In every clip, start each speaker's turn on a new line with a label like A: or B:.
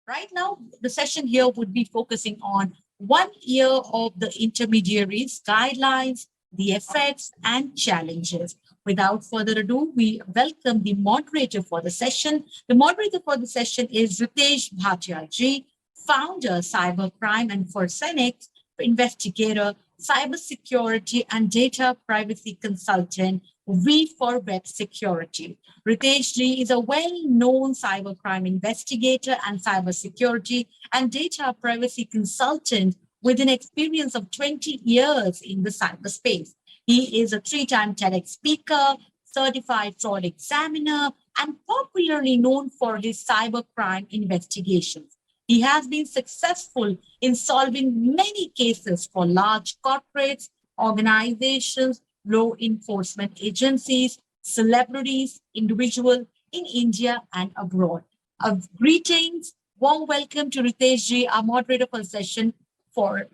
A: Right now, the session here would be focusing on 1 year of the intermediaries, guidelines, the effects, and challenges. Without further ado, we welcome the moderator for the session. The moderator for the session is Ritesh Bhatia Ji, founder, Cybercrime and Forensics Investigator, Cybersecurity and Data Privacy Consultant, V for Web Security. Ritesh Ji is a well-known cybercrime investigator and cybersecurity and data privacy consultant with an experience of 20 years in the cyberspace. He is a three-time TEDx speaker, certified fraud examiner, and popularly known for his cybercrime investigations. He has been successful in solving many cases for large corporates, organizations, law enforcement agencies, celebrities, individuals in India and abroad. Greetings, warm welcome to Ritesh Ji, our moderator for the session for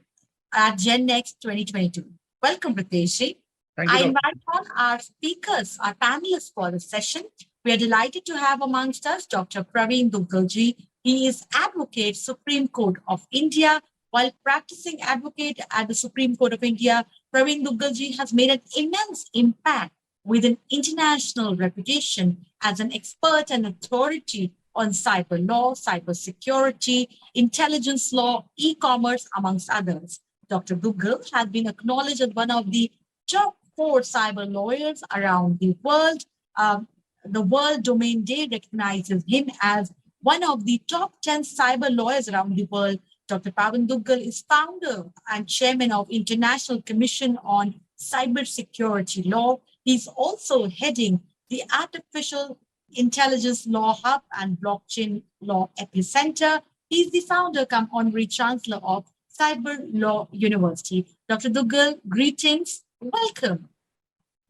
A: at Gen Next 2022. Welcome, Ritesh Ji.
B: Thank you,
A: I invite on our speakers, our panelists for the session. We are delighted to have amongst us Dr. Praveen Duggal Ji. He is Advocate, Supreme Court of India. While practicing advocate at the Supreme Court of India, Praveen Duggal Ji has made an immense impact with an international reputation as an expert and authority on cyber law, cyber security, intelligence law, e-commerce, amongst others. Dr. Duggal has been acknowledged as one of the top 4 cyber lawyers around the world. The World Domain Day recognizes him as one of the top 10 cyber lawyers around the world. Dr. Pavan Duggal is founder and chairman of International Commission on Cybersecurity Law. He's also heading the Artificial Intelligence Law Hub and Blockchain Law Epicenter. He's the founder come honorary chancellor of Cyber Law University. Dr. Duggal, greetings. Welcome.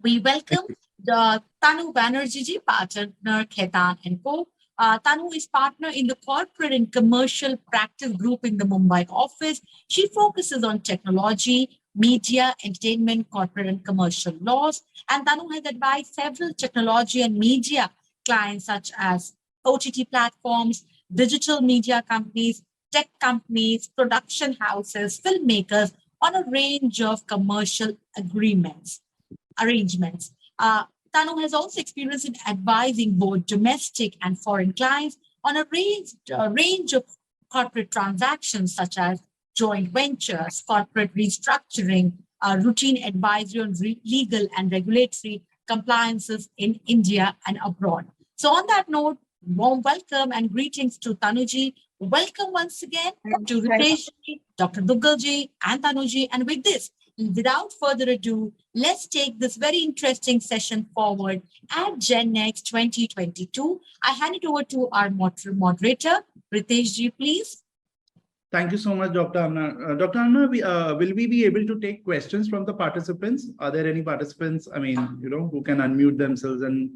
A: We welcome the Tanu Banerjee, partner Khaitan and Co. Tanu is partner in the corporate and commercial practice group in the Mumbai office. She focuses on technology, media, entertainment, corporate and commercial laws. And Tanu has advised several technology and media clients such as OTT platforms, digital media companies, tech companies, production houses, filmmakers on a range of commercial arrangements. Tanu has also experience in advising both domestic and foreign clients on a range of corporate transactions such as joint ventures, corporate restructuring, routine advisory on legal and regulatory compliances in India and abroad. So on that note, warm welcome and greetings to Tanuji. Welcome once again to Ritesh Ji, Dr. Duggal Ji and Tanuji. And with this, without further ado, let's take this very interesting session forward at Gen Next 2022. I hand it over to our moderator, Ritesh Ji, please.
B: Thank you so much, Dr. Amna. Dr. Amna, will we be able to take questions from the participants? Are there any participants, who can unmute themselves and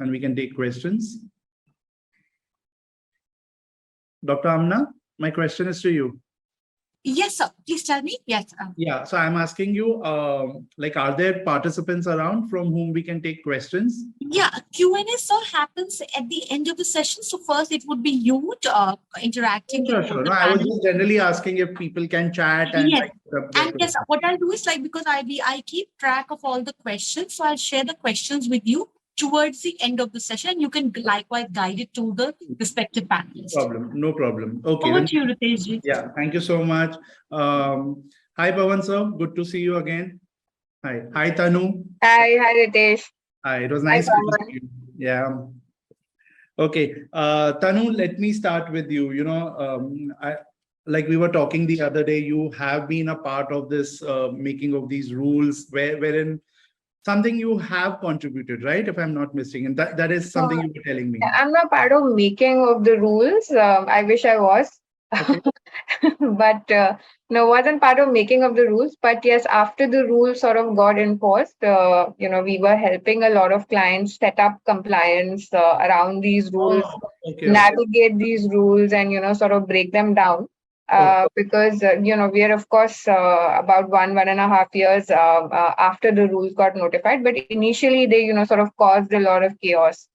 B: we can take questions? Dr. Amna, my question is to you.
A: Yes, sir. Please tell me. Yes.
B: Yeah. So I'm asking you, are there participants around from whom we can take questions?
A: Yeah, Q&A, sir, happens at the end of the session. So first, it would be you interacting.
B: Sure. No, I was just generally asking if people can chat. And
A: yes. And yes, what I'll do is because I keep track of all the questions. So I'll share the questions with you towards the end of the session. You can likewise guide it to the respective panelists.
B: No problem. Okay.
A: Over to you, Ritesh Ji.
B: Yeah, thank you so much. Hi, Pavan sir. Good to see you again. Hi, Tanu.
C: Hi, Ritesh.
B: Hi, it was nice to meet you. Yeah. Okay, Tanu, let me start with you. Like we were talking the other day, you have been a part of this making of these rules, wherein something you have contributed, right? If I'm not mistaken, that is something you were telling me.
C: I'm not part of making of the rules. I wish I was, okay. But no, wasn't part of making of the rules. But yes, after the rules sort of got enforced, we were helping a lot of clients set up compliance around these rules, navigate these rules, and sort of break them down. Because we are of course about 1.5 years after the rules got notified, but initially they sort of caused a lot of chaos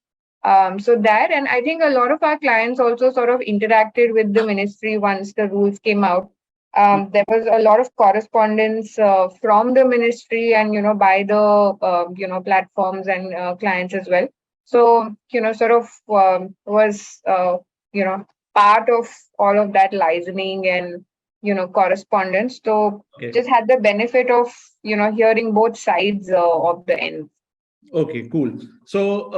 C: So that, and I think a lot of our clients also sort of interacted with the ministry once the rules came out. There was a lot of correspondence from the ministry and, by the, platforms and clients as well. So, sort of was, part of all of that listening and, correspondence. So
B: Okay.
C: just had the benefit of, hearing both sides of the end.
B: Okay, cool. So,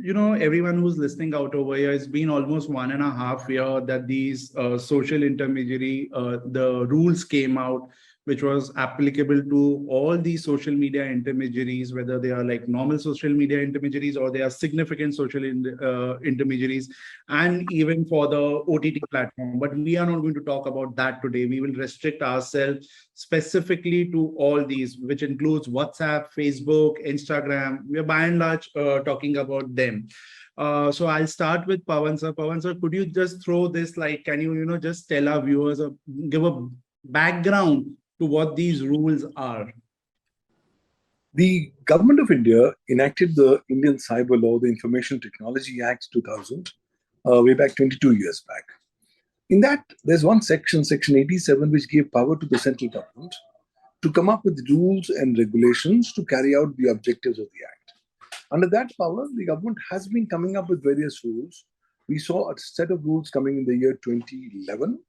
B: everyone who's listening out over here, it's been almost 1.5 years that these social intermediary, the rules came out, which was applicable to all these social media intermediaries, whether they are like normal social media intermediaries or they are significant social intermediaries, and even for the OTT platform. But we are not going to talk about that today. We will restrict ourselves specifically to all these, which includes WhatsApp, Facebook, Instagram. We are by and large talking about them. So I'll start with Pavan sir. Pavan sir, could you just throw this, like, can you, just tell our viewers or give a background to what these rules are?
D: The Government of India enacted the Indian Cyber Law, the Information Technology Act 2000, way back 22 years back. In that, there's one section, Section 87, which gave power to the central government to come up with rules and regulations to carry out the objectives of the Act. Under that power, the government has been coming up with various rules. We saw a set of rules coming in the year 2011,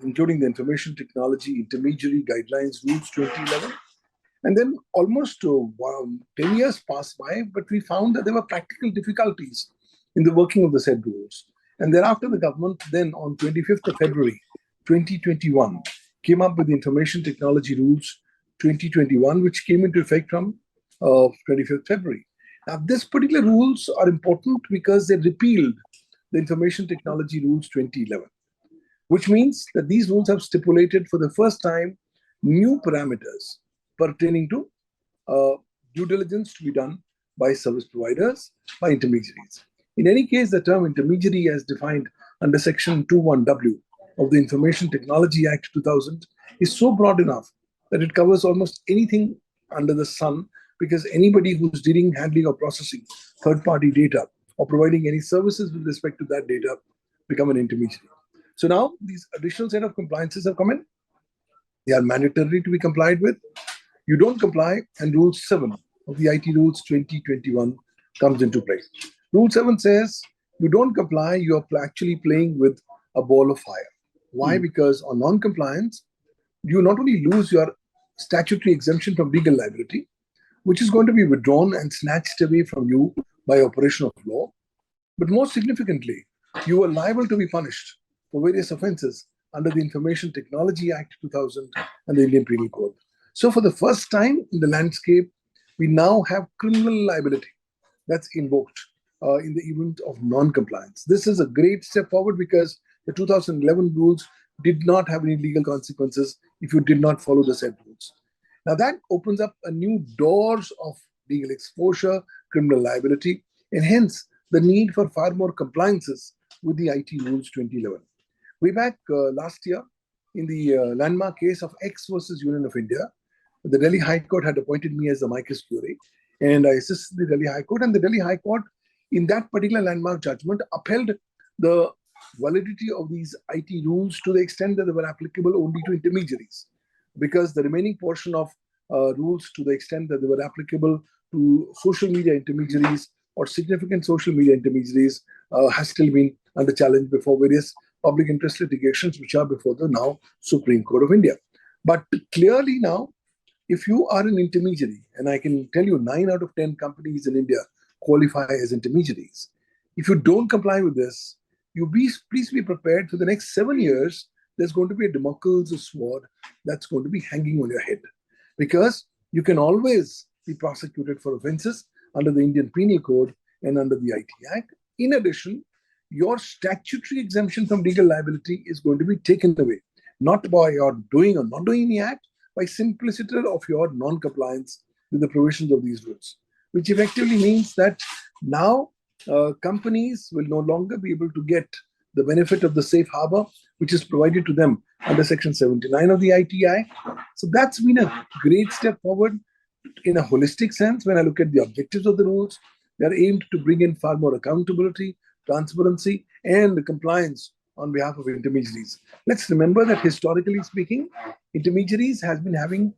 D: including the Information Technology Intermediary Guidelines Rules 2011. And then almost 10 years passed by, but we found that there were practical difficulties in the working of the said rules. And thereafter, the government then on 25th of February 2021 came up with the Information Technology Rules 2021, which came into effect from 25th February. Now, these particular rules are important because they repealed the Information Technology Rules 2011, which means that these rules have stipulated for the first time new parameters pertaining to due diligence to be done by service providers, by intermediaries. In any case, the term intermediary as defined under Section 21W of the Information Technology Act 2000 is so broad enough that it covers almost anything under the sun, because anybody who's dealing, handling or processing third-party data or providing any services with respect to that data become an intermediary. So now these additional set of compliances have come in. They are mandatory to be complied with. You don't comply, and Rule 7 of the IT Rules 2021 comes into play. Rule 7 says you don't comply, you are actually playing with a ball of fire. Why? Because on non-compliance, you not only lose your statutory exemption from legal liability, which is going to be withdrawn and snatched away from you by operation of law, but more significantly, you are liable to be punished for various offenses under the Information Technology Act 2000 and the Indian Penal Code. So for the first time in the landscape, we now have criminal liability that's invoked in the event of non-compliance. This is a great step forward because the 2011 rules did not have any legal consequences if you did not follow the said rules. Now that opens up a new doors of legal exposure, criminal liability, and hence the need for far more compliances with the IT Rules 2011. Way back last year, in the landmark case of X versus Union of India, the Delhi High Court had appointed me as the amicus curiae, and I assisted the Delhi High Court, and the Delhi High Court, in that particular landmark judgment, upheld the validity of these IT rules to the extent that they were applicable only to intermediaries, because the remaining portion of rules, to the extent that they were applicable to social media intermediaries or significant social media intermediaries, has still been under challenge before various public interest litigations, which are before the now Supreme Court of India. But clearly now, if you are an intermediary, and I can tell you 9 out of 10 companies in India qualify as intermediaries, if you don't comply with this, please be prepared for the next 7 years. There's going to be a Damocles sword that's going to be hanging on your head, because you can always be prosecuted for offenses under the Indian Penal Code and under the IT Act. In addition, your statutory exemption from legal liability is going to be taken away, not by your doing or not doing the act, by simplicity of your non-compliance with the provisions of these rules, which effectively means that now companies will no longer be able to get the benefit of the safe harbor, which is provided to them under Section 79 of the IT Act. So that's been a great step forward in a holistic sense when I look at the objectives of the rules, they are aimed to bring in far more accountability, transparency, and compliance on behalf of intermediaries. Let's remember that historically speaking, intermediaries have been having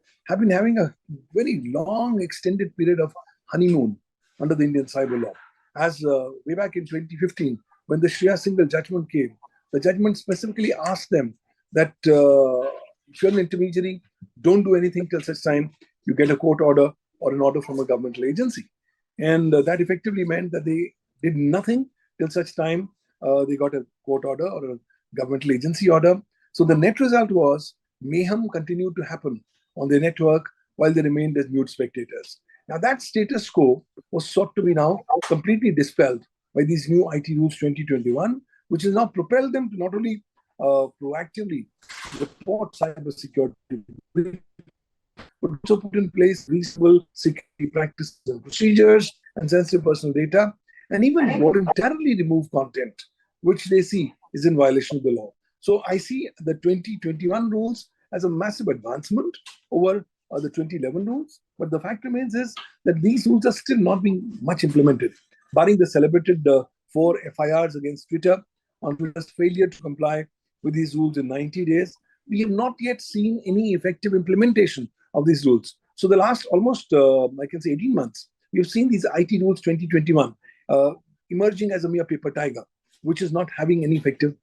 D: a very long, extended period of honeymoon under the Indian cyber law. As way back in 2015, when the Shreya Singhal judgment came, the judgment specifically asked them that if you're an intermediary, don't do anything till such time you get a court order or an order from a governmental agency. And that effectively meant that they did nothing till such time they got a court order or a governmental agency order. So the net result was mayhem continued to happen on their network while they remained as mute spectators. Now that status quo was sought to be now completely dispelled by these new IT rules 2021, which has now propelled them to not only proactively report cybersecurity, but also put in place reasonable security practices and procedures and sensitive personal data, and even voluntarily remove content which they see is in violation of the law. So I see the 2021 rules as a massive advancement over the 2011 rules, but the fact remains is that these rules are still not being much implemented, barring the celebrated 4 FIRs against Twitter on Twitter's failure to comply with these rules in 90 days. We have not yet seen any effective implementation of these rules. So the last almost, I can say 18 months, we've seen these IT rules 2021 emerging as a mere paper tiger, which is not having any effective,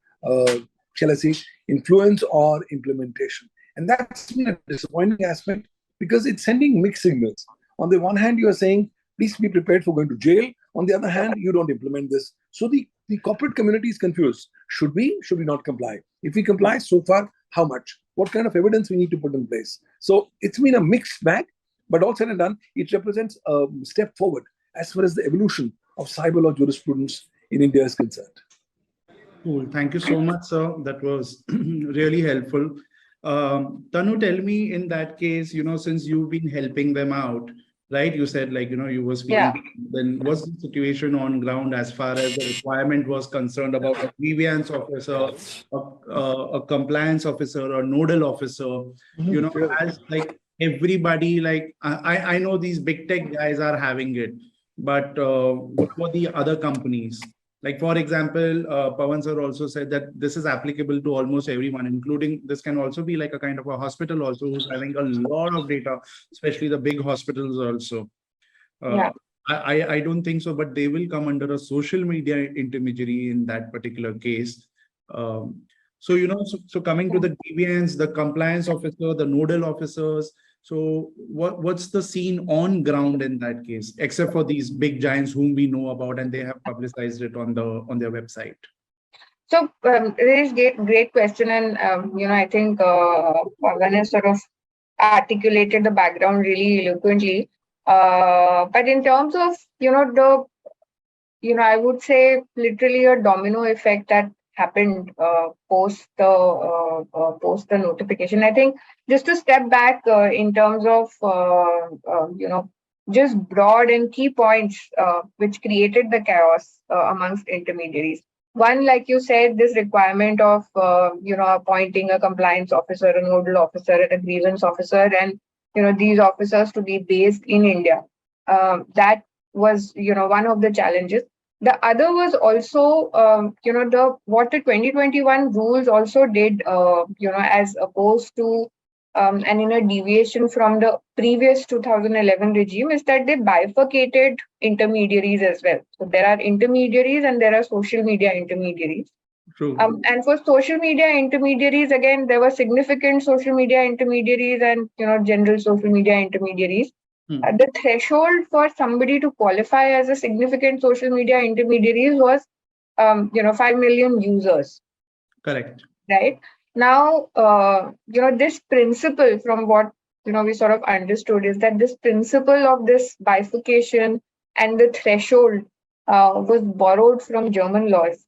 D: shall I say, influence or implementation. And that's been a disappointing aspect because it's sending mixed signals. On the one hand, you are saying, please be prepared for going to jail. On the other hand, you don't implement this. So the corporate community is confused. Should we not comply? If we comply, so far, how much? What kind of evidence we need to put in place? So it's been a mixed bag, but all said and done, it represents a step forward as far as the evolution of cyber law jurisprudence in India is concerned.
B: Cool. Thank you so much, sir. That was really helpful. Tanu, tell me in that case, since you've been helping them out, right? You said you were speaking.
C: Yeah.
B: Then what's the situation on ground as far as the requirement was concerned about a grievance officer, a compliance officer, or nodal officer?
D: Sure.
B: As everybody, I know these big tech guys are having it, but what were the other companies? Like, for example, Pavan sir also said that this is applicable to almost everyone, including this can also be like a kind of a hospital also who's having a lot of data, especially the big hospitals also.
C: Yeah.
B: I don't think so, but they will come under a social media intermediary in that particular case. So coming to the deviants, the compliance officer, the nodal officers. So what's the scene on ground in that case, except for these big giants whom we know about and they have publicized it on their website?
C: So it is great question, and I think Pavan has sort of articulated the background really eloquently. But in terms of I would say literally a domino effect that happened post the notification. I think just to step back in terms of just broad and key points which created the chaos amongst intermediaries. One, like you said, this requirement of appointing a compliance officer, a nodal officer, and a grievance officer, and these officers to be based in India. That was one of the challenges. The other was also, what the 2021 rules also did, as opposed to, and in a deviation from the previous 2011 regime, is that they bifurcated intermediaries as well. So there are intermediaries and there are social media intermediaries.
B: True.
C: And for social media intermediaries, again, there were significant social media intermediaries and, general social media intermediaries. The threshold for somebody to qualify as a significant social media intermediaries was, 5 million users.
B: Correct.
C: Right. Now, this principle from what, we sort of understood is that this principle of this bifurcation and the threshold was borrowed from German laws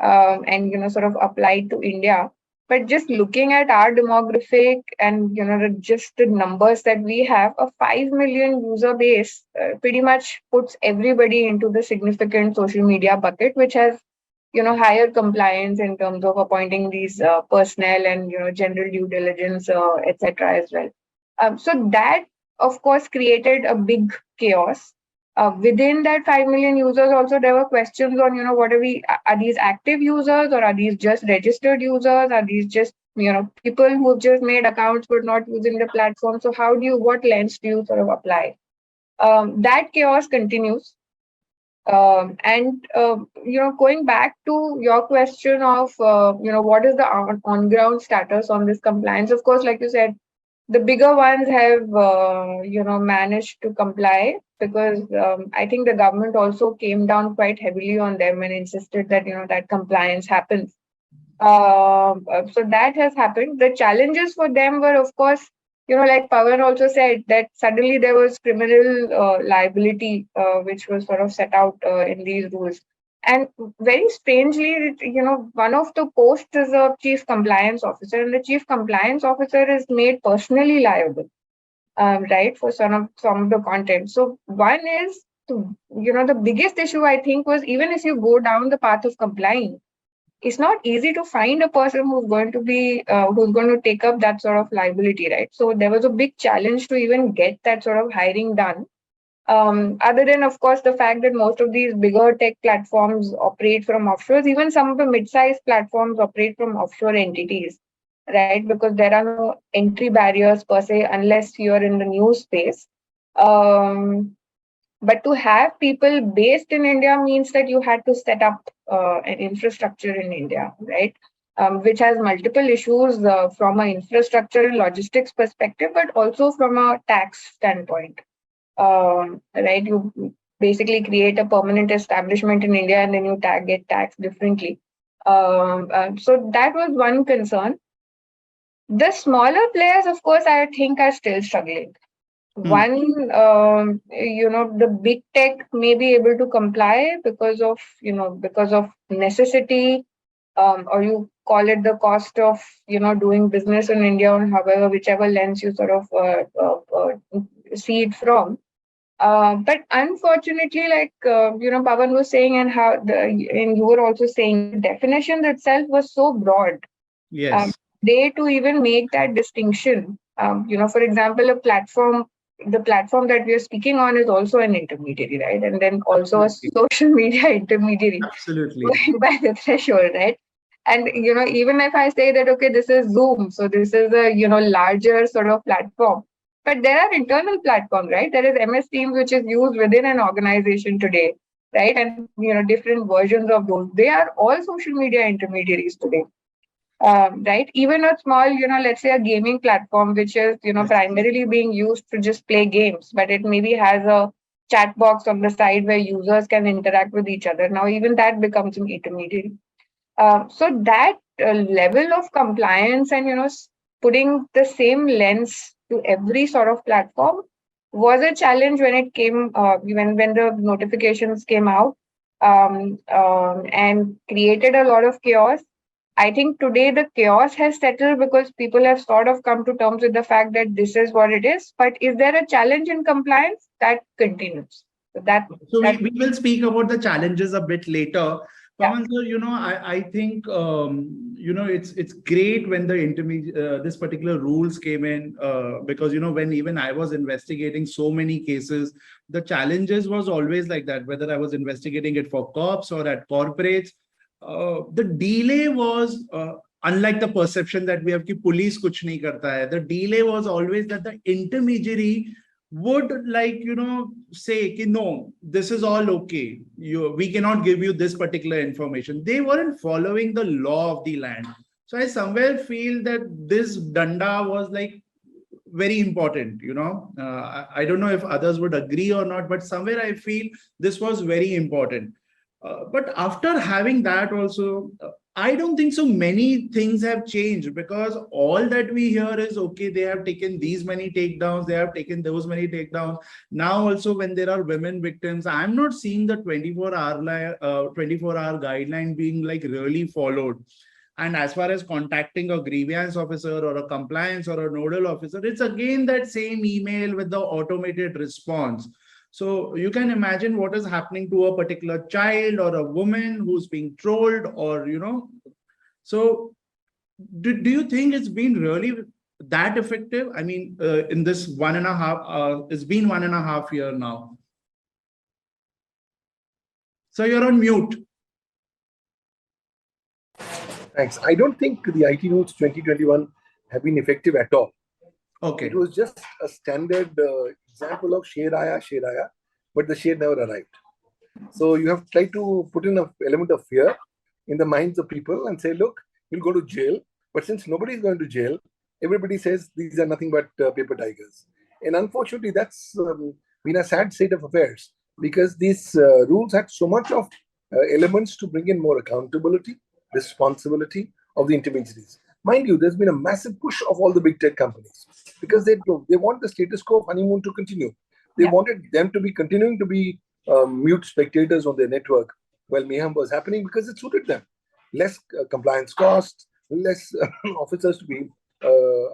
C: and, sort of applied to India. But just looking at our demographic and, just the numbers that we have, a 5 million user base pretty much puts everybody into the significant social media bucket, which has, higher compliance in terms of appointing these personnel and, general due diligence, etc. as well. So that, of course, created a big chaos. Within that 5 million users also, there were questions on, what are these active users, or are these just registered users? Are these just, people who've just made accounts but not using the platform? So what lens do you sort of apply? That chaos continues. Going back to your question of, what is the on-ground status on this compliance? Of course, like you said, the bigger ones have, managed to comply, because I think the government also came down quite heavily on them and insisted that, that compliance happens. So that has happened. The challenges for them were, of course, like Pavan also said, that suddenly there was criminal liability, which was sort of set out in these rules. And very strangely, one of the posts is a chief compliance officer, and the chief compliance officer is made personally liable, right, for some of the content. So one is, the biggest issue I think was, even if you go down the path of complying, it's not easy to find a person who's going to take up that sort of liability, right? So there was a big challenge to even get that sort of hiring done. Other than, of course, the fact that most of these bigger tech platforms operate from offshores, even some of the mid-sized platforms operate from offshore entities, right? Because there are no entry barriers per se, unless you're in the news space. But to have people based in India means that you had to set up an infrastructure in India, right? Which has multiple issues from an infrastructure and logistics perspective, but also from a tax standpoint. Right? You basically create a permanent establishment in India, and then you get taxed differently. So that was one concern. The smaller players, of course, I think are still struggling. One, the big tech may be able to comply because of necessity, or you call it the cost of, doing business in India, or however, whichever lens you sort of see it from. But unfortunately, like, Pavan was saying, and and you were also saying, the definition itself was so broad.
B: Yes.
C: To even make that distinction, for example, the platform that we are speaking on is also an intermediary, right? And then also a social media intermediary.
B: Absolutely.
C: By the threshold, right? And, even if I say that, okay, this is Zoom, so this is a, larger sort of platform, but there are internal platforms, right? There is MS Teams, which is used within an organization today, right? And, different versions of those. They are all social media intermediaries today. Right? Even a small, let's say a gaming platform, which is, primarily being used to just play games, but it maybe has a chat box on the side where users can interact with each other. Now, even that becomes an intermediary. So that level of compliance and, putting the same lens to every sort of platform was a challenge when it came, when the notifications came out, and created a lot of chaos. I think today the chaos has settled because people have sort of come to terms with the fact that this is what it is. But is there a challenge in compliance? That continues.
B: So we will speak about the challenges a bit later.
C: Yeah.
B: Pavan, sir, I think, it's great when the this particular rules came in, because, when even I was investigating so many cases, the challenges was always like that, whether I was investigating it for cops or at corporates. The delay was, unlike the perception that we have ki police kuch nahi karta hai, the delay was always that the intermediary would, like, say ki, no, this is all okay, we cannot give you this particular information. They weren't following the law of the land. So I somewhere feel that this danda was like very important. I don't know if others would agree or not, but somewhere I feel this was very important. But after having that also, I don't think so many things have changed, because all that we hear is, okay, they have taken these many takedowns, they have taken those many takedowns. Now also, when there are women victims, I'm not seeing the 24-hour guideline being like really followed. And as far as contacting a grievance officer or a compliance or a nodal officer, it's again that same email with the automated response. So you can imagine what is happening to a particular child or a woman who's being trolled, or, so do you think it's been really that effective? I mean, in this it's been 1.5 years now. So you're on mute.
D: Thanks. I don't think the IT rules 2021 have been effective at all.
B: Okay.
D: It was just a standard example of Sher Aya, but the Sher never arrived. So you have tried to put in an element of fear in the minds of people and say, look, you'll go to jail. But since nobody is going to jail, everybody says these are nothing but paper tigers. And unfortunately, that's been a sad state of affairs because these rules had so much of elements to bring in more accountability, responsibility of the intermediaries. Mind you, there's been a massive push of all the big tech companies because they want the status quo of honeymoon to continue. They wanted them to be continuing to be mute spectators on their network while mayhem was happening because it suited them. Less compliance costs, less officers to be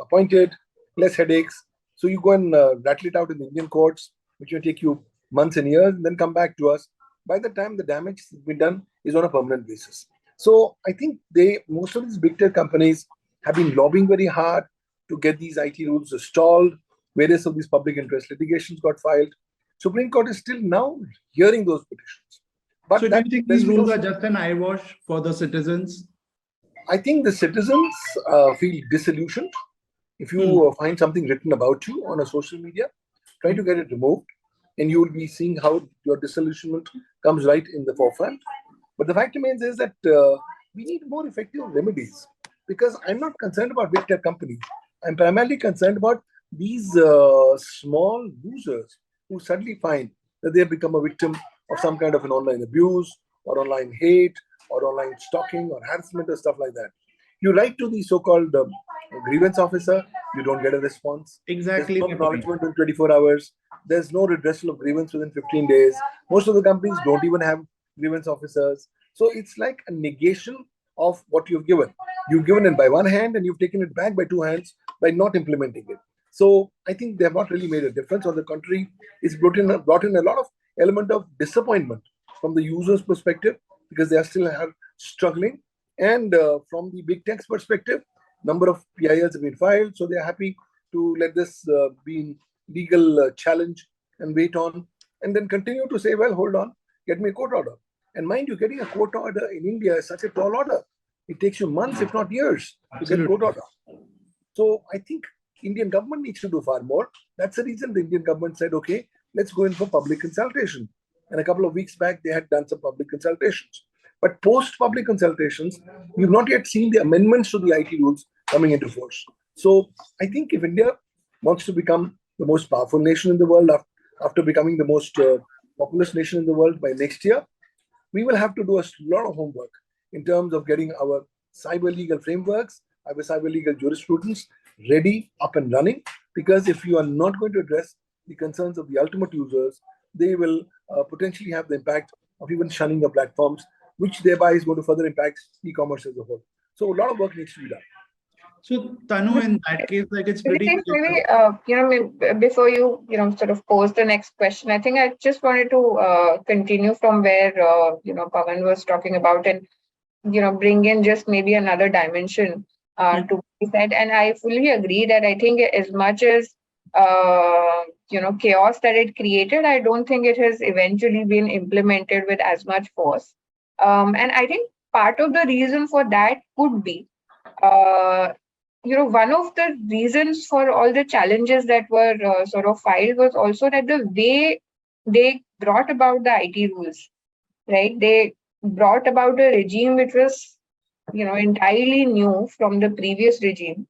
D: appointed, less headaches. So you go and rattle it out in the Indian courts, which will take you months and years, and then come back to us. By the time the damage has been done is on a permanent basis. So I think most of these big tech companies have been lobbying very hard to get these IT rules installed. Various of these public interest litigations got filed. Supreme Court is still now hearing those petitions.
B: But so do you think these rules are just an eyewash for the citizens?
D: I think the citizens feel disillusioned. If you find something written about you on a social media, try to get it removed, and you will be seeing how your disillusionment comes right in the forefront. But the fact remains is that we need more effective remedies because I'm not concerned about big tech companies. I'm primarily concerned about these small users who suddenly find that they have become a victim of some kind of an online abuse or online hate or online stalking or harassment or stuff like that. You write to the so-called grievance officer, you don't get a response.
B: Exactly.
D: There's no acknowledgement in 24 hours. There's no redressal of grievance within 15 days. Most of the companies don't even have grievance officers. So it's like a negation of what you've given. You've given it by one hand and you've taken it back by two hands by not implementing it. So I think they have not really made a difference. On the contrary, it's brought in a lot of element of disappointment from the user's perspective because they are still struggling. And from the big tech's perspective, number of PILs have been filed. So they are happy to let this be in legal challenge and wait on and then continue to say, well, hold on, get me a court order. And mind you, getting a court order in India is such a tall order. It takes you months, if not years, to get a court order. So I think Indian government needs to do far more. That's the reason the Indian government said, okay, let's go in for public consultation. And a couple of weeks back, they had done some public consultations. But post-public consultations, we've not yet seen the amendments to the IT rules coming into force. So I think if India wants to become the most powerful nation in the world after becoming the most populous nation in the world by next year, we will have to do a lot of homework in terms of getting our cyber legal frameworks, our cyber legal jurisprudence ready, up and running. Because if you are not going to address the concerns of the ultimate users, they will potentially have the impact of even shunning the platforms, which thereby is going to further impact e-commerce as a whole. So a lot of work needs to be done.
B: So Tanu, in that case, like it's pretty.
C: Maybe before you sort of pose the next question, I think I just wanted to continue from where Pavan was talking about and bring in just maybe another dimension to be said. And I fully agree that I think as much as chaos that it created, I don't think it has eventually been implemented with as much force. And I think part of the reason for that could be, one of the reasons for all the challenges that were sort of filed was also that the way they brought about the IT rules, right? They brought about a regime which was, entirely new from the previous regime.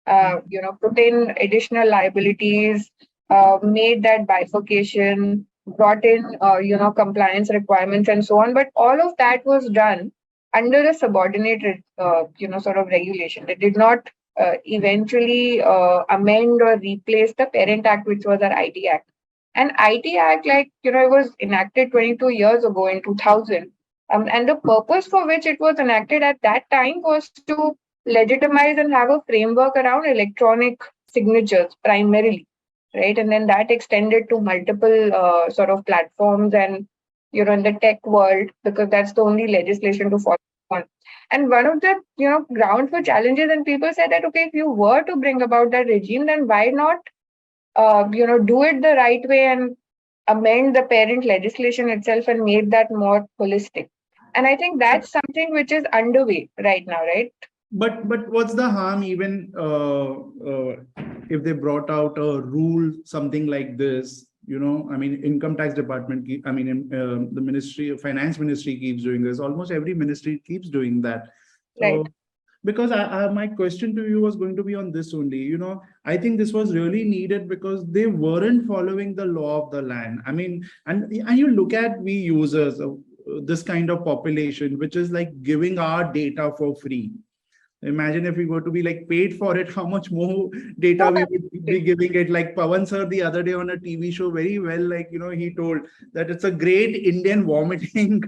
C: Put in additional liabilities, made that bifurcation, brought in, compliance requirements and so on. But all of that was done under a subordinate, sort of regulation. It did not eventually amend or replace the parent act, which was our IT Act. And IT Act, it was enacted 22 years ago in 2000. And the purpose for which it was enacted at that time was to legitimize and have a framework around electronic signatures primarily, right? And then that extended to multiple sort of platforms and, in the tech world, because that's the only legislation to follow on. And one of the, ground for challenges, and people said that, okay, if you were to bring about that regime, then why not, do it the right way and amend the parent legislation itself and made that more holistic. And I think that's something which is underway right now, right?
B: But what's the harm even if they brought out a rule, something like this? I mean, income tax department, the ministry of finance ministry keeps doing this. Almost every ministry keeps doing that. So,
C: Right.
B: because my question to you was going to be on this only. I think this was really needed because they weren't following the law of the land. I mean, and you look at we users of this kind of population, which is like giving our data for free. Imagine if we were to be like paid for it, how much more data we would be giving it. Like Pavan sir the other day on a TV show, very well, like, he told that it's a great Indian vomiting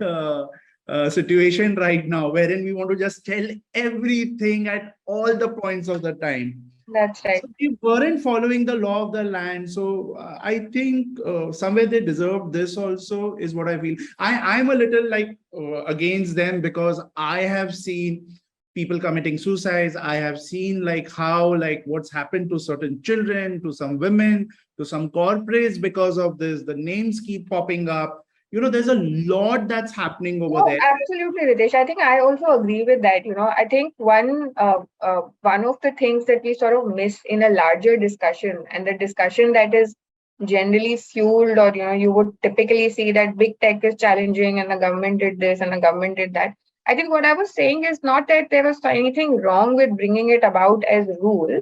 B: situation right now, wherein we want to just tell everything at all the points of the time.
C: That's right.
B: So we weren't following the law of the land. So I think somewhere they deserve this also, is what I feel. I'm a little like against them, because I have seen people committing suicides. I have seen like how, like what's happened to certain children, to some women, to some corporates because of this. The names keep popping up. There's a lot that's happening over there.
C: Absolutely, Ritesh. I think I also agree with that. I think one of the things that we sort of miss in a larger discussion, and the discussion that is generally fueled, or you would typically see that big tech is challenging and the government did this and the government did that. I think what I was saying is not that there was anything wrong with bringing it about as rule,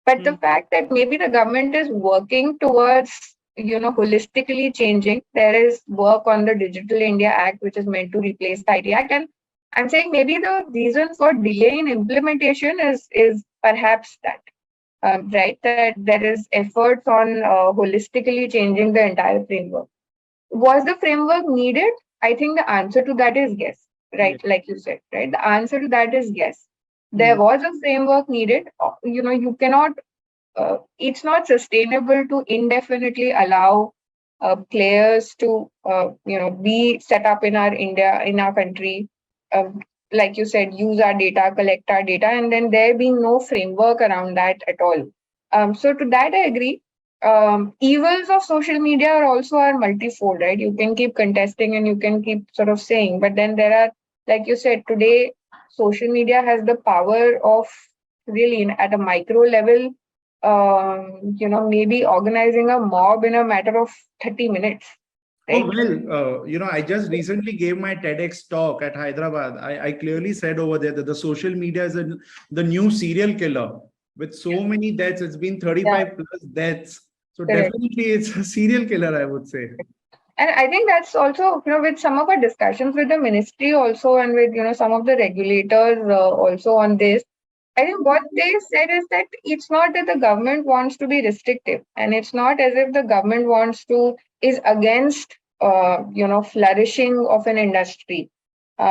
C: but the fact that maybe the government is working towards holistically changing. There is work on the Digital India Act, which is meant to replace the IT Act. And I'm saying maybe the reason for delay in implementation is perhaps that, right? That there is efforts on holistically changing the entire framework. Was the framework needed? I think the answer to that is yes, right?
B: Yeah.
C: Like you said, right? The answer to that is yes. There was a framework needed. You cannot it's not sustainable to indefinitely allow players to be set up in our country, like you said, use our data, collect our data, and then there being no framework around that at all. So to that I agree. Evils of social media are multifold, right? You can keep contesting and you can keep sort of saying, but then there are, like you said, today social media has the power of really at a micro level, maybe organizing a mob in a matter of 30 minutes. Right?
B: Oh, well, I just recently gave my TEDx talk at Hyderabad. I clearly said over there that the social media is the new serial killer with so many deaths. It's been 35 plus deaths. So
C: Correct.
B: definitely it's a serial killer, I would say.
C: And I think that's also, with some of our discussions with the ministry also, and with, some of the regulators also on this, I think what they said is that it's not that the government wants to be restrictive, and it's not as if the government is against, flourishing of an industry,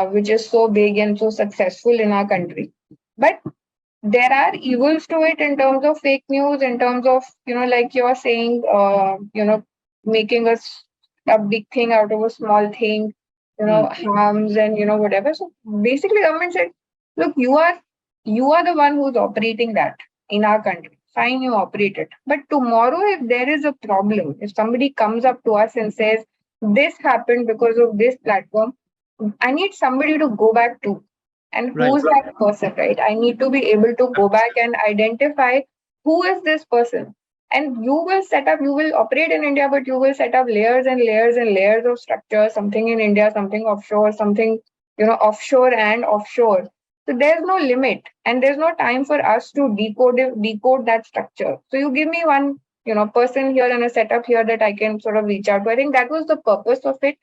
C: which is so big and so successful in our country. But there are evils to it in terms of fake news, in terms of, like you're saying, making a big thing out of a small thing, harms and, whatever. So basically, government said, look, you are the one who's operating that in our country. Fine, you operate it. But tomorrow, if there is a problem, if somebody comes up to us and says, this happened because of this platform, I need somebody to go back to. And who's that person, right? I need to be able to go back and identify who is this person. And you will operate in India, but you will set up layers and layers and layers of structure, something in India, something offshore, something, offshore and offshore. So there's no limit, and there's no time for us to decode that structure. So you give me one, person here and a setup here that I can sort of reach out to. I think that was the purpose of it.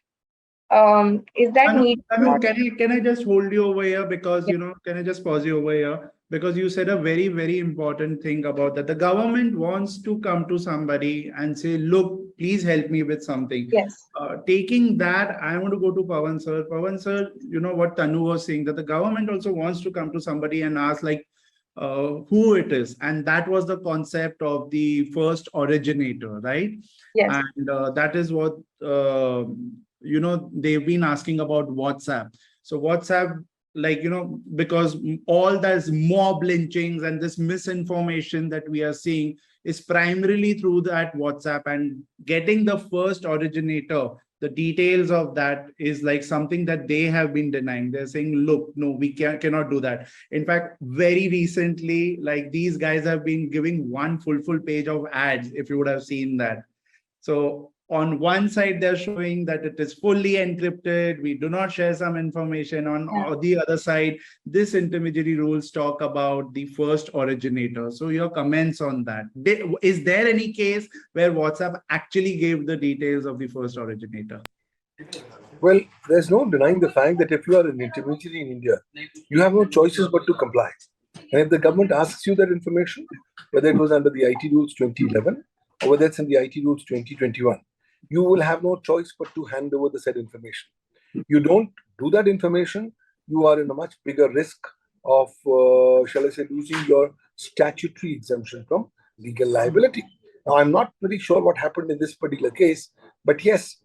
C: Is that need?
B: Can I just hold you over here, because can I just pause you over here, because you said a very, very important thing about that. The government wants to come to somebody and say, look, please help me with something.
C: Yes.
B: Taking that, I want to go to Pavan sir. Pavan sir, what Tanu was saying, that the government also wants to come to somebody and ask like who it is. And that was the concept of the first originator, right?
C: Yes.
B: And that is what they've been asking about WhatsApp. So WhatsApp, like, because all those mob lynchings and this misinformation that we are seeing, is primarily through that WhatsApp, and getting the first originator, the details of that is like something that they have been denying. They're saying, look, no, we cannot do that. In fact, very recently, like these guys have been giving one full page of ads, if you would have seen that. So on one side, they're showing that it is fully encrypted. We do not share some information. On the other side, this intermediary rules talk about the first originator. So your comments on that. Is there any case where WhatsApp actually gave the details of the first originator?
D: Well, there's no denying the fact that if you are an intermediary in India, you have no choices but to comply. And if the government asks you that information, whether it was under the IT rules 2011 or whether it's in the IT rules 2021, you will have no choice but to hand over the said information. You don't do that information, you are in a much bigger risk of, shall I say, losing your statutory exemption from legal liability. Now, I'm not very sure what happened in this particular case, but yes,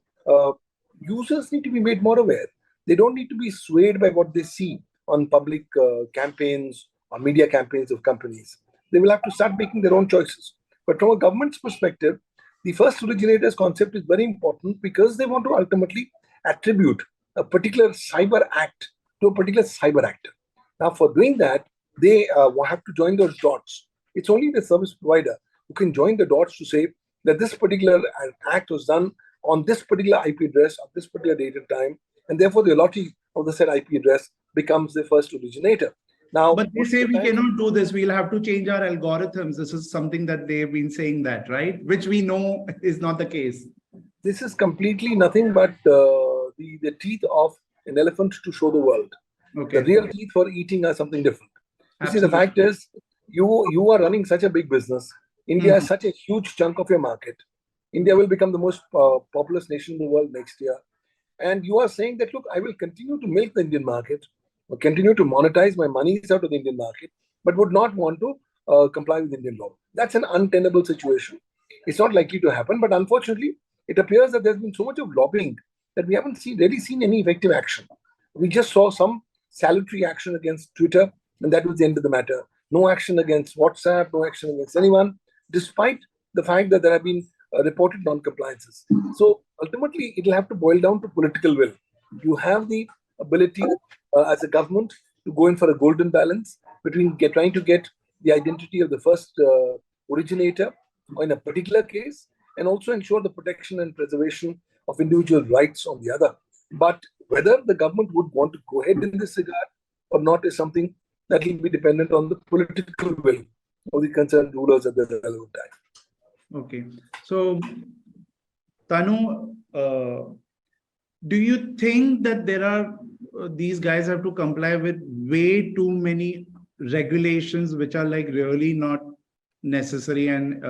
D: users need to be made more aware. They don't need to be swayed by what they see on public campaigns or media campaigns of companies. They will have to start making their own choices. But from a government's perspective, the first originator's concept is very important because they want to ultimately attribute a particular cyber act to a particular cyber actor. Now, for doing that, they have to join those dots. It's only the service provider who can join the dots to say that this particular act was done on this particular IP address of this particular date and time, and therefore the allotee of the said IP address becomes the first originator. Now,
B: but they say we cannot do this. We'll have to change our algorithms. This is something that they've been saying that, right? Which we know is not the case.
D: This is completely nothing but the teeth of an elephant to show the world. Okay. The real teeth for eating are something different. You see, the fact is, you are running such a big business. India is such a huge chunk of your market. India will become the most populous nation in the world next year. And you are saying that, look, I will continue to milk the Indian market, or continue to monetize my monies out of the Indian market, but would not want to comply with Indian law. That's an untenable situation. It's not likely to happen, but unfortunately, it appears that there's been so much of lobbying that we haven't really seen any effective action. We just saw some salutary action against Twitter, and that was the end of the matter. No action against WhatsApp, no action against anyone, despite the fact that there have been reported non-compliances. So ultimately, it will have to boil down to political will. You have the ability as a government to go in for a golden balance between trying to get the identity of the first originator in a particular case, and also ensure the protection and preservation of individual rights on the other. But whether the government would want to go ahead in this regard or not is something that will be dependent on the political will of the concerned rulers at the relevant time.
B: Okay. So, Tanu, do you think that there are these guys have to comply with way too many regulations which are like really not necessary? And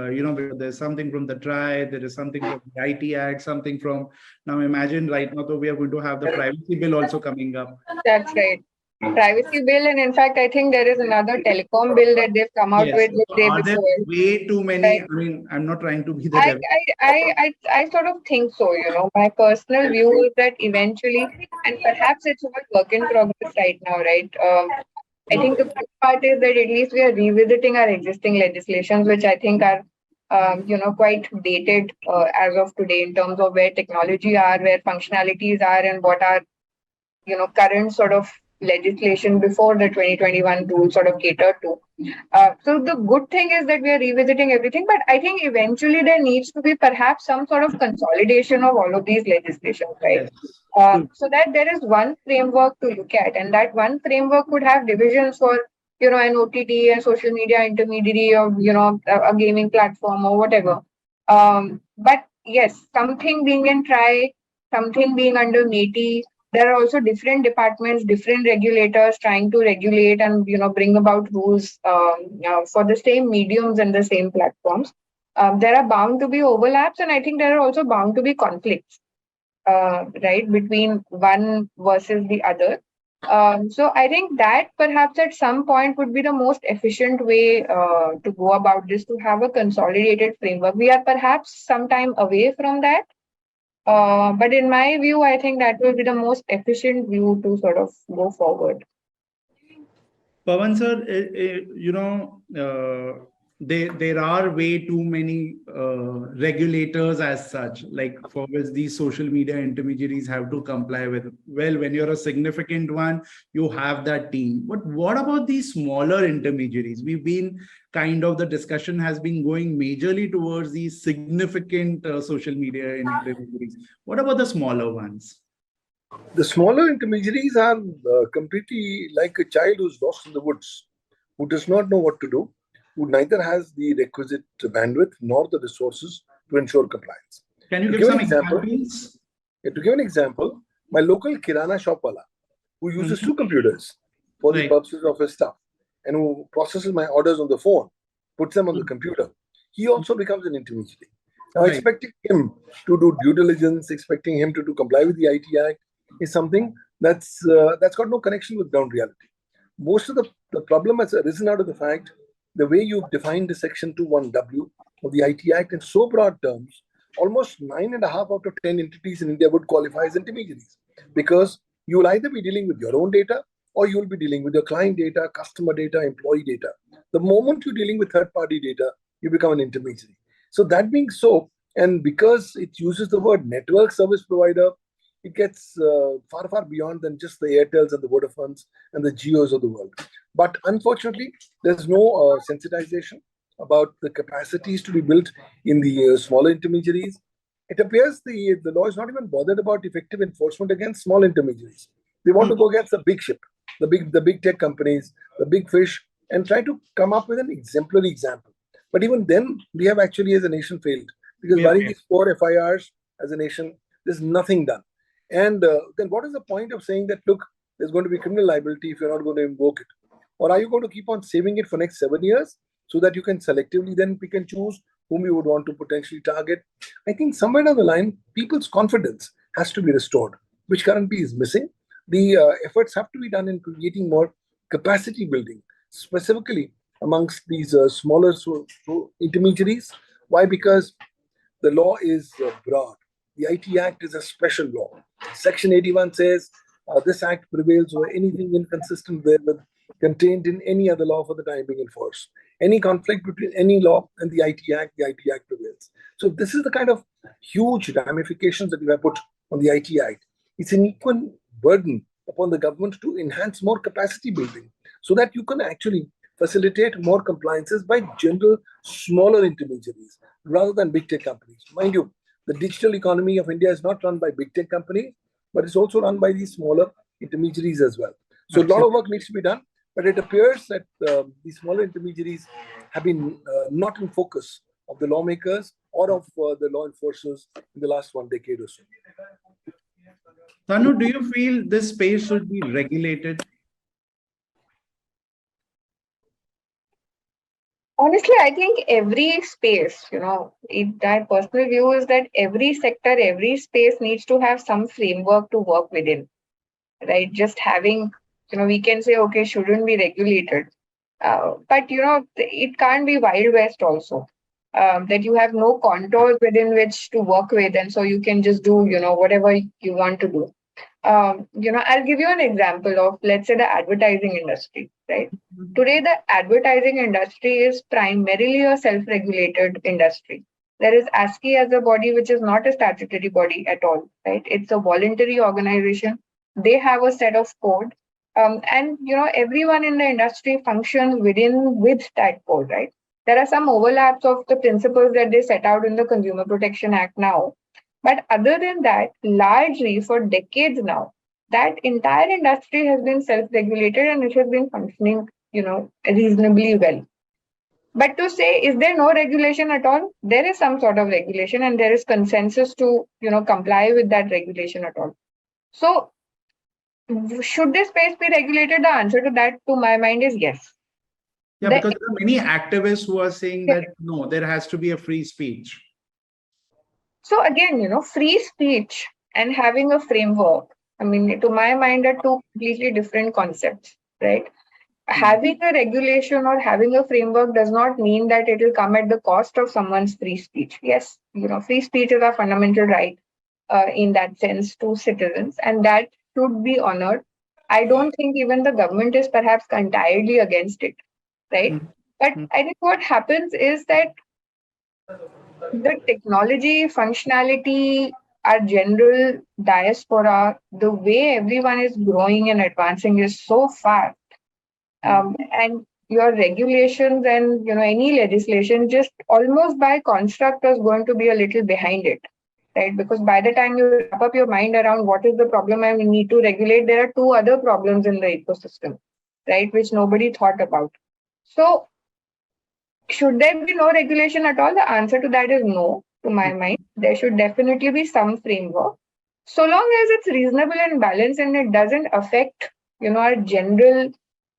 B: there's something from the TRI, there is something from the IT Act, something from, now imagine right now we are going to have the privacy bill also coming up.
C: That's right. Privacy bill, and in fact, I think there is another telecom bill that they've come out with the day before.
B: Way too many. Right. I mean, I'm not trying to be the devil.
C: I sort of think so. My personal view is that eventually, and perhaps it's all work in progress right now, right? I think the good part is that at least we are revisiting our existing legislations, which I think are, quite dated as of today in terms of where technology are, where functionalities are, and what are, current sort of legislation before the 2021 rules sort of catered to. So the good thing is that we are revisiting everything, but I think eventually there needs to be perhaps some sort of consolidation of all of these legislations, right? Yes. So that there is one framework to look at, and that one framework could have divisions for, an OTT, a social media intermediary, or, a gaming platform or whatever. But yes, something being in TRI, something being under MeitY. There are also different departments, different regulators trying to regulate and bring about rules for the same mediums and the same platforms. There are bound to be overlaps, and I think there are also bound to be conflicts, right, between one versus the other. So I think that perhaps at some point would be the most efficient way to go about this, to have a consolidated framework. We are perhaps some time away from that. But in my view, I think that will be the most efficient view to sort of go forward.
B: Pavan sir, there are way too many regulators as such, like for which these social media intermediaries have to comply with. Well, when you're a significant one, you have that team. But what about these smaller intermediaries? The discussion has been going majorly towards these significant social media intermediaries. What about the smaller ones?
D: The smaller intermediaries are completely like a child who's lost in the woods, who does not know what to do, who neither has the requisite bandwidth nor the resources to ensure compliance.
B: Can you
D: To
B: give
D: give an
B: some
D: example,
B: examples?
D: to give an example, my local kirana shop wala, who uses
B: Mhm.
D: two computers for the
B: Right.
D: purposes of his stuff, and who processes my orders on the phone, puts them on the
B: Mhm.
D: computer, he also becomes an intermediary. Now,
B: Right.
D: expecting him to do due diligence, expecting him to comply with the IT Act is something that's got no connection with ground reality. Most of the problem has arisen out of the fact the way you've defined the Section 21W of the IT Act in so broad terms, almost 9.5 out of 10 entities in India would qualify as intermediaries because you will either be dealing with your own data or you will be dealing with your client data, customer data, employee data. The moment you're dealing with third party data, you become an intermediary. So, that being so, and because it uses the word network service provider, it gets far, far beyond than just the Airtels and the Vodafones and the Geos of the world. But unfortunately, there's no sensitization about the capacities to be built in the smaller intermediaries. It appears the law is not even bothered about effective enforcement against small intermediaries. They want to go against the big ship, the big tech companies, the big fish, and try to come up with an exemplary example. But even then, we have actually as a nation failed because
B: We have
D: barring these 4 FIRs as a nation, there's nothing done. And then what is the point of saying that, look, there's going to be criminal liability if you're not going to invoke it? Or are you going to keep on saving it for next 7 years so that you can selectively then pick and choose whom you would want to potentially target? I think somewhere down the line, people's confidence has to be restored, which currently is missing. The efforts have to be done in creating more capacity building, specifically amongst these smaller intermediaries. Why? Because the law is broad. The IT Act is a special law. Section 81 says this act prevails over anything inconsistent therewith contained in any other law for the time being enforced. Any conflict between any law and the IT Act prevails. So this is the kind of huge ramifications that we have put on the IT Act. It's an equal burden upon the government to enhance more capacity building so that you can actually facilitate more compliances by general smaller intermediaries rather than big tech companies. Mind you, the digital economy of India is not run by big tech companies, but it's also run by these smaller intermediaries as well. So a lot of work needs to be done, but it appears that these smaller intermediaries have been not in focus of the lawmakers or of the law enforcers in the last 1 decade or so.
B: Tanu, do you feel this space should be regulated?
C: Honestly, I think every space, my personal view is that every sector, every space needs to have some framework to work within, right? Just having, we can say, okay, shouldn't be regulated. But, it can't be Wild West also, that you have no contours within which to work with. And so you can just do, whatever you want to do. I'll give you an example of, let's say, the advertising industry, right? Today, the advertising industry is primarily a self-regulated industry. There is ASCII as a body, which is not a statutory body at all, right? It's a voluntary organization. They have a set of code. And, everyone in the industry functions with that code, right? There are some overlaps of the principles that they set out in the Consumer Protection Act now. But other than that, largely for decades now, that entire industry has been self-regulated and it has been functioning, reasonably well. But to say, is there no regulation at all? There is some sort of regulation and there is consensus to, comply with that regulation at all. So, should this space be regulated? The answer to that, to my mind, is yes.
B: Yeah, because there are many activists who are saying that, no, there has to be a free speech.
C: So again, free speech and having a framework, I mean, to my mind, are two completely different concepts, right? Having a regulation or having a framework does not mean that it will come at the cost of someone's free speech. Yes, free speech is a fundamental right in that sense to citizens, and that should be honored. I don't think even the government is perhaps entirely against it, right? But I think what happens is that the technology, functionality, our general diaspora, the way everyone is growing and advancing is so fast. And your regulations and any legislation just almost by construct is going to be a little behind it, right? Because by the time you wrap up your mind around what is the problem I need to regulate, there are two other problems in the ecosystem, right, which nobody thought about. So should there be no regulation at all? The answer to that is no, to my mind. There should definitely be some framework. So long as it's reasonable and balanced and it doesn't affect, our general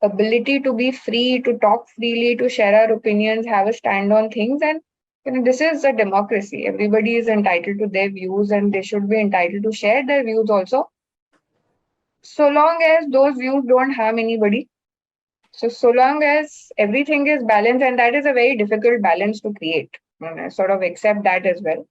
C: ability to be free, to talk freely, to share our opinions, have a stand on things. And this is a democracy. Everybody is entitled to their views and they should be entitled to share their views also. So long as those views don't harm anybody. So long as everything is balanced, and that is a very difficult balance to create, and I sort of accept that as well.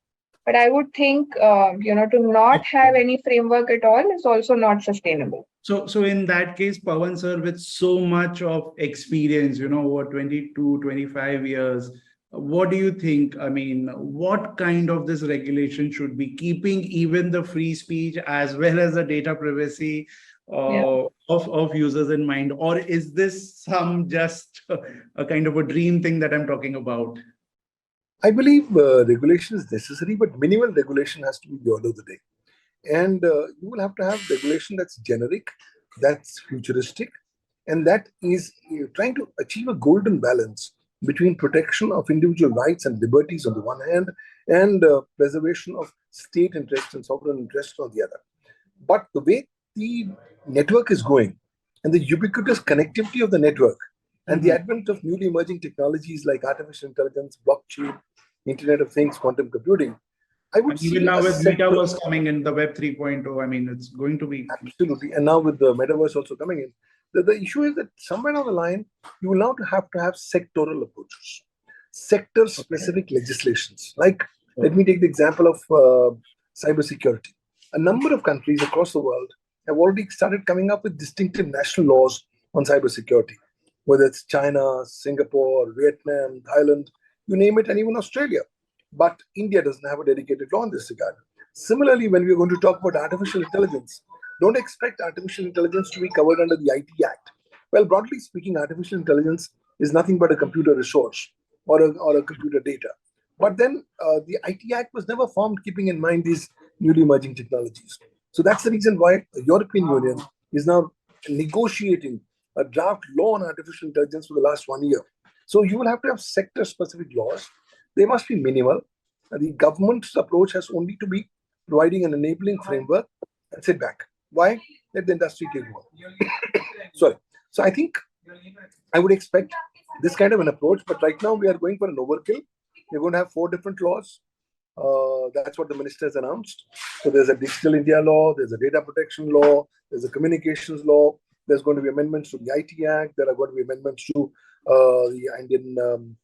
C: But I would think, to not have any framework at all is also not sustainable.
B: So in that case, Pavan sir, with so much of experience, over 22, 25 years, what do you think? I mean, what kind of this regulation should be keeping even the free speech as well as the data privacy of users in mind? Or is this some just a kind of a dream thing that I'm talking about?
D: I believe regulation is necessary, but minimal regulation has to be the order of the day. And you will have to have regulation that's generic, that's futuristic, and that is trying to achieve a golden balance between protection of individual rights and liberties on the one hand, and preservation of state interests and sovereign interests on the other. But the way the network is going, and the ubiquitous connectivity of the network, and the advent of newly emerging technologies like artificial intelligence, blockchain, Internet of Things, quantum computing, I would see
B: even now with metaverse coming in, the Web 3.0, I mean, it's going to be
D: absolutely. And now with the metaverse also coming in, the issue is that somewhere down the line, you will now have to have sectoral approaches, sector-specific legislations. Like, let me take the example of cybersecurity. A number of countries across the world have already started coming up with distinctive national laws on cybersecurity, whether it's China, Singapore, Vietnam, Thailand, you name it, and even Australia. But India doesn't have a dedicated law in this regard. Similarly, when we're going to talk about artificial intelligence, don't expect artificial intelligence to be covered under the IT Act. Well, broadly speaking, artificial intelligence is nothing but a computer resource or a computer data. But then the IT Act was never formed keeping in mind these newly emerging technologies. So that's the reason why the European Union is now negotiating a draft law on artificial intelligence for the last 1 year. So you will have to have sector-specific laws. They must be minimal. The government's approach has only to be providing an enabling framework and sit back. Why? Let the industry take over. Sorry. So I think I would expect this kind of an approach, but right now we are going for an overkill. We're going to have 4 different laws. That's what the minister has announced. So there's a Digital India law, there's a data protection law, there's a communications law, there's going to be amendments to the IT Act, there are going to be amendments to the Indian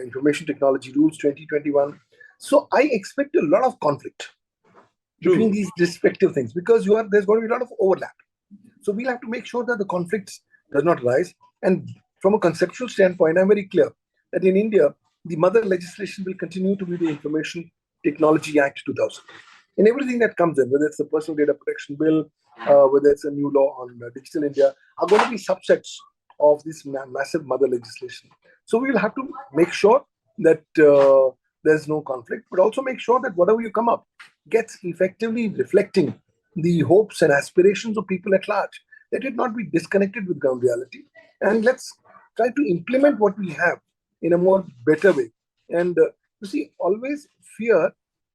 D: Information Technology Rules 2021. So I expect a lot of conflict between these respective things because there's going to be a lot of overlap. So we'll have to make sure that the conflicts does not rise. And from a conceptual standpoint, I'm very clear that in India, the mother legislation will continue to be the Information Technology Act 2000. And everything that comes in, whether it's the Personal Data Protection Bill, whether it's a new law on Digital India, are going to be subsets of this massive mother legislation. So we will have to make sure that there's no conflict, but also make sure that whatever you come up gets effectively reflecting the hopes and aspirations of people at large. Let it not be disconnected with ground reality. And let's try to implement what we have in a more better way. And you see, always fear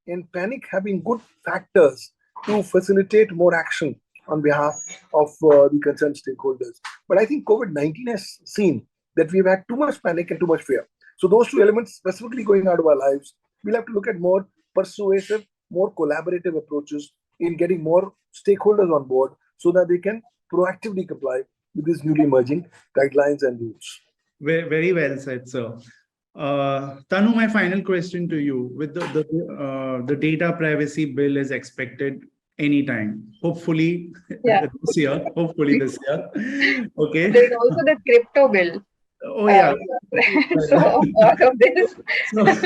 D: and panic have been good factors to facilitate more action on behalf of the concerned stakeholders. But I think COVID-19 has seen that we've had too much panic and too much fear. So those two elements specifically going out of our lives, we'll have to look at more persuasive, more collaborative approaches in getting more stakeholders on board so that they can proactively comply with these newly emerging guidelines and rules.
B: Very, very well said, sir. Tanu, my final question to you: with the data privacy bill is expected anytime, hopefully this year. Hopefully this year. Okay.
C: There's also the crypto bill.
B: Oh, yeah.
C: So all of this,
B: So,
C: there's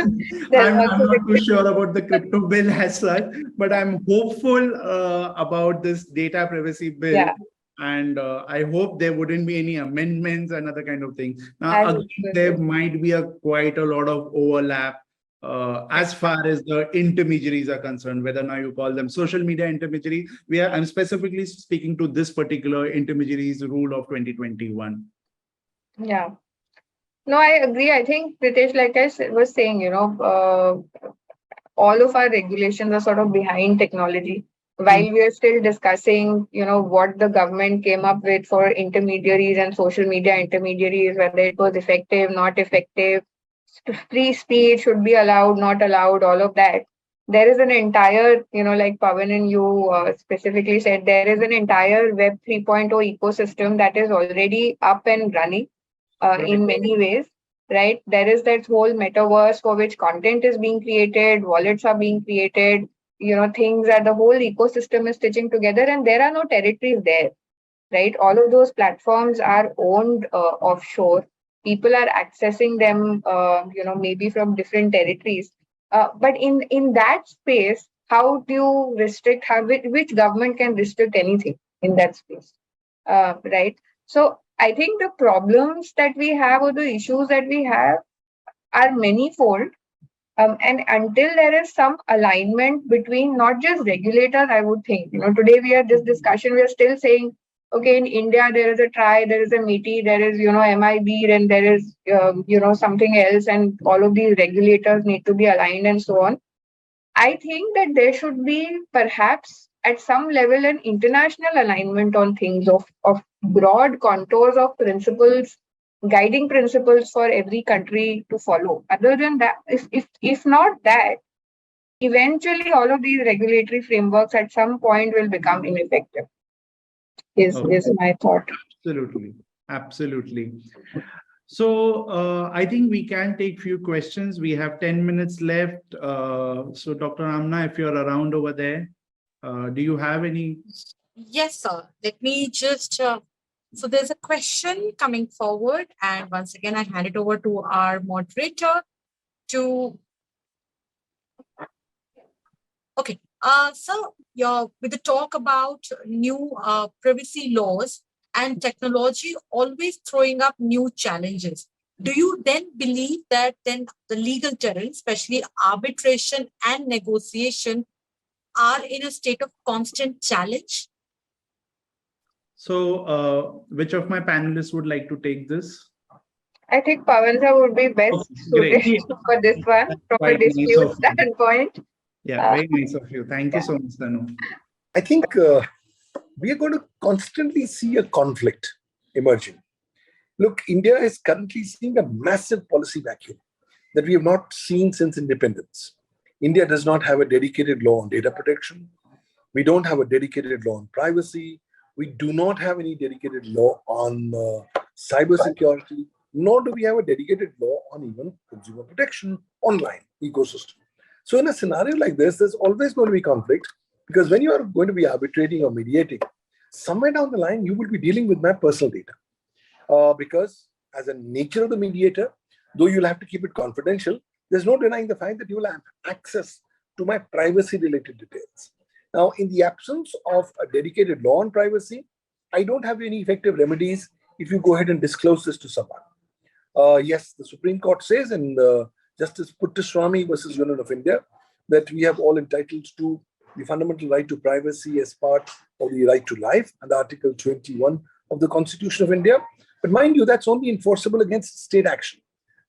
B: I'm
C: also
B: not too
C: the
B: sure about the crypto bill as such, but I'm hopeful about this data privacy bill.
C: yeah.
B: And I hope there wouldn't be any amendments and other kind of things.
C: I
B: Now,
C: hope
B: again,
C: so
B: there
C: too.
B: might be quite a lot of overlap as far as the intermediaries are concerned, whether now you call them social media intermediary. I'm specifically speaking to this particular intermediaries rule of 2021.
C: Yeah. No, I agree. I think Ritesh, like was saying, all of our regulations are sort of behind technology. While we are still discussing, what the government came up with for intermediaries and social media intermediaries, whether it was effective, not effective, free speech should be allowed, not allowed, all of that. There is an entire, like Pavan and you specifically said, there is an entire Web 3.0 ecosystem that is already up and running in many ways, right? There is that whole metaverse for which content is being created, wallets are being created, things that the whole ecosystem is stitching together, and there are no territories there, right? All of those platforms are owned offshore. People are accessing them, maybe from different territories. But in that space, how do you restrict? Which government can restrict anything in that space, right? So I think the problems that we have or the issues that we have are manifold. And until there is some alignment between not just regulators, I would think, today we are this discussion, we are still saying, okay, in India, there is a TRAI, there is a MITI, there is, MIB, and there is, something else, and all of these regulators need to be aligned and so on. I think that there should be perhaps at some level an international alignment on things of broad contours of principles, guiding principles for every country to follow. Other than that, if not that, eventually all of these regulatory frameworks at some point will become ineffective. Is my thought.
B: Absolutely. Absolutely. So I think we can take few questions. We have 10 minutes left. So Dr. Amna, if you're around over there, do you have any?
A: Yes, sir. Let me just. So there's a question coming forward, and once again, I hand it over to our moderator to. Okay. So with the talk about new privacy laws and technology always throwing up new challenges, do you then believe that then the legal terrain, especially arbitration and negotiation, are in a state of constant challenge?
B: So which of my panelists would like to take this?
C: I think Pavan sir would be best suited for this one from a dispute standpoint.
B: Yeah, very nice of you. Thank you so much, Tanu.
D: I think we are going to constantly see a conflict emerging. Look, India is currently seeing a massive policy vacuum that we have not seen since independence. India does not have a dedicated law on data protection. We don't have a dedicated law on privacy. We do not have any dedicated law on cybersecurity, nor do we have a dedicated law on even consumer protection online ecosystem. So in a scenario like this, there's always going to be conflict, because when you are going to be arbitrating or mediating, somewhere down the line, you will be dealing with my personal data. Because as a nature of the mediator, though you'll have to keep it confidential, there's no denying the fact that you will have access to my privacy-related details. Now, in the absence of a dedicated law on privacy, I don't have any effective remedies if you go ahead and disclose this to someone. Yes, the Supreme Court says in Justice Puttaswamy versus Union of India that we have all entitled to the fundamental right to privacy as part of the right to life and Article 21 of the Constitution of India. But mind you, that's only enforceable against state action.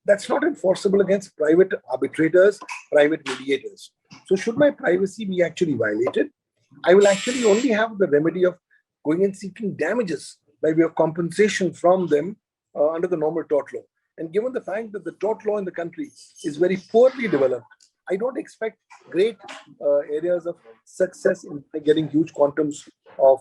D: That's not enforceable against private arbitrators, private mediators. So should my privacy be actually violated, I will actually only have the remedy of going and seeking damages by way of compensation from them under the normal tort law. And given the fact that the tort law in the country is very poorly developed, I don't expect great areas of success in getting huge quantums of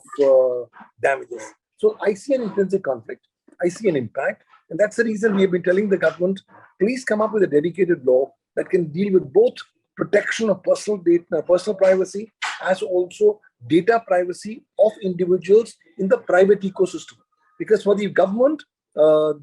D: damages. So I see an intrinsic conflict. I see an impact. And that's the reason we have been telling the government, please come up with a dedicated law that can deal with both protection of personal data, personal privacy, as also data privacy of individuals in the private ecosystem. Because for the government,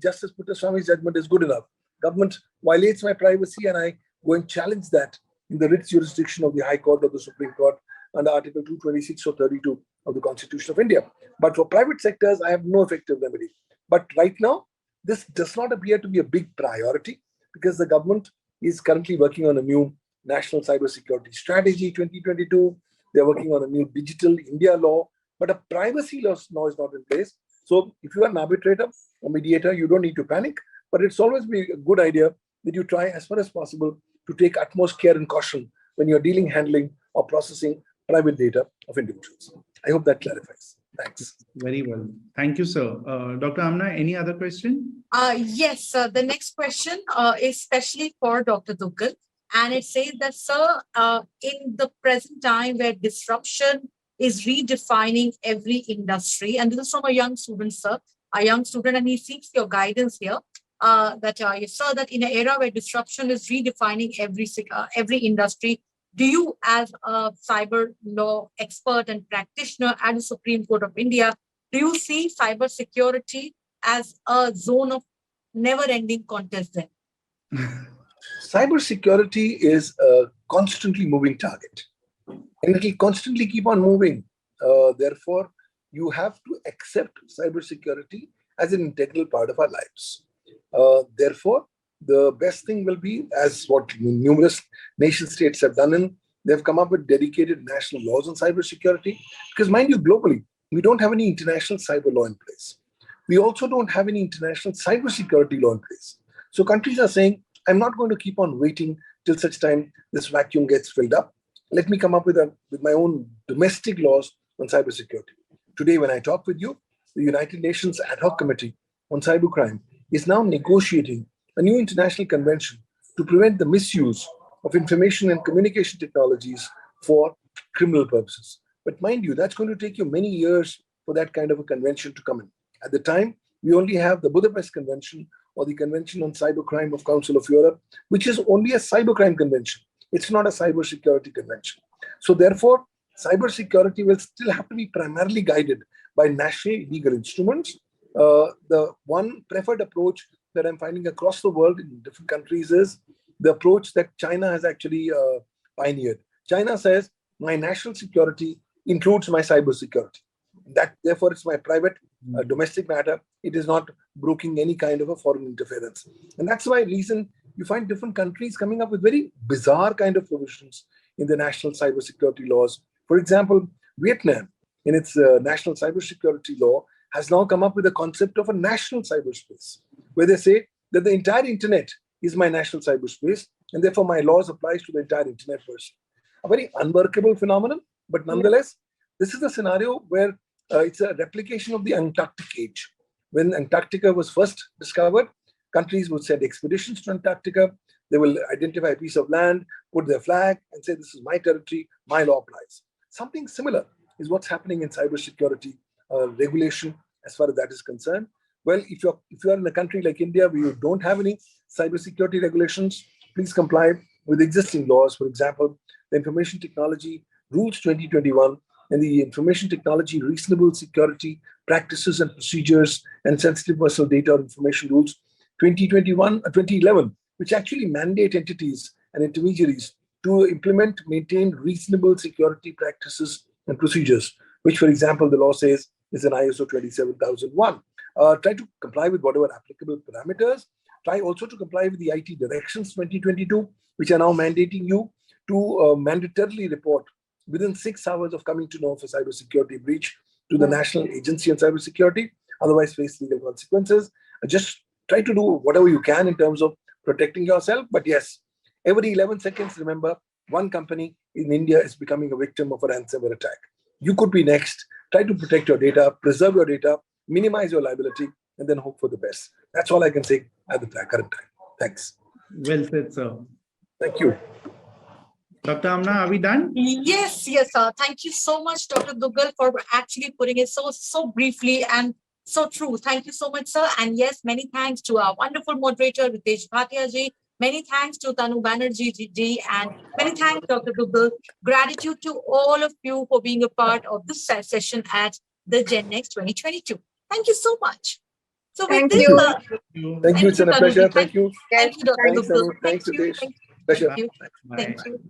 D: Justice Puttaswamy's judgment is good enough. Government violates my privacy and I go and challenge that in the writ jurisdiction of the High Court or the Supreme Court under Article 226 or 32 of the Constitution of India. But for private sectors, I have no effective remedy. But right now, this does not appear to be a big priority because the government is currently working on a new National Cybersecurity Strategy 2022. They're working on a new Digital India law, but a privacy law is not in place. So if you are an arbitrator or mediator, you don't need to panic, but it's always be a good idea that you try as far as possible to take utmost care and caution when you're dealing, handling, or processing private data of individuals. I hope that clarifies. Thanks.
B: Very well. Thank you, sir. Dr. Amna, any other question?
A: Yes, the next question is especially for Dr. Duggal. And it says that, sir, in the present time where disruption is redefining every industry, and this is from a young student, sir, and he seeks your guidance here, sir, that in an era where disruption is redefining every industry, do you, as a cyber law expert and practitioner at the Supreme Court of India, do you see cybersecurity as a zone of never-ending contest then?
D: Cybersecurity is a constantly moving target, and it will constantly keep on moving. Therefore, you have to accept cybersecurity as an integral part of our lives. Therefore, the best thing will be, as what numerous nation states have done, they've come up with dedicated national laws on cybersecurity. Because mind you, globally, we don't have any international cyber law in place. We also don't have any international cybersecurity law in place. So countries are saying, I'm not going to keep on waiting till such time this vacuum gets filled up. Let me come up with my own domestic laws on cybersecurity. Today, when I talk with you, the United Nations Ad Hoc Committee on Cybercrime is now negotiating a new international convention to prevent the misuse of information and communication technologies for criminal purposes. But mind you, that's going to take you many years for that kind of a convention to come in. At the time, we only have the Budapest Convention or the Convention on Cybercrime of Council of Europe, which is only a cybercrime convention. It's not a cybersecurity convention. So therefore, cybersecurity will still have to be primarily guided by national legal instruments. The one preferred approach that I'm finding across the world in different countries is the approach that China has actually pioneered. China says, my national security includes my cybersecurity. Therefore, it's my private domestic matter. It is not broking any kind of a foreign interference. And that's why reason you find different countries coming up with very bizarre kind of provisions in the national cybersecurity laws. For example, Vietnam, in its national cybersecurity law, has now come up with a concept of a national cyberspace, where they say that the entire internet is my national cyberspace, and therefore my laws applies to the entire internet person. A very unworkable phenomenon, but nonetheless, this is a scenario where it's a replication of the Antarctic age. When Antarctica was first discovered, countries would send expeditions to Antarctica. They will identify a piece of land, put their flag, and say, this is my territory, my law applies. Something similar is what's happening in cybersecurity regulation as far as that is concerned. Well, if you're in a country like India where you don't have any cybersecurity regulations, please comply with existing laws. For example, the Information Technology Rules 2021 and the Information Technology Reasonable Security Practices and Procedures and Sensitive Personal Data or Information Rules 2011, which actually mandate entities and intermediaries to implement, maintain reasonable security practices and procedures, which, for example, the law says is an ISO 27001. Try to comply with whatever applicable parameters. Try also to comply with the IT Directions 2022, which are now mandating you to mandatorily report within 6 hours of coming to know of a cybersecurity breach to the National Agency on Cybersecurity, otherwise face legal consequences. Just try to do whatever you can in terms of protecting yourself. But yes, every 11 seconds, remember, one company in India is becoming a victim of a ransomware attack. You could be next. Try to protect your data, preserve your data, minimize your liability, and then hope for the best. That's all I can say at the current time. Thanks.
B: Well said, sir.
D: Thank you.
B: Dr. Amna, are we done?
A: Yes, sir. Thank you so much, Dr. Duggal, for actually putting it so briefly and so true. Thank you so much, sir. And yes, many thanks to our wonderful moderator, Ritesh Bhatia ji. Many thanks to Tanu Banerjee ji, and many thanks, Dr. Duggal. Gratitude to all of you for being a part of this session at the GenNext 2022. Thank you so much. So with
C: Thank
A: this,
C: you.
D: Thank you. It's been a
A: Tanu.
D: pleasure. Thank you.
A: Thank you, Dr.
D: Thanks,
A: Duggal.
D: Tanu. Thanks,
A: Thank you.
D: Ritesh.
A: Thank
D: Pleasure.
A: you.
B: Bye.
A: Thank you.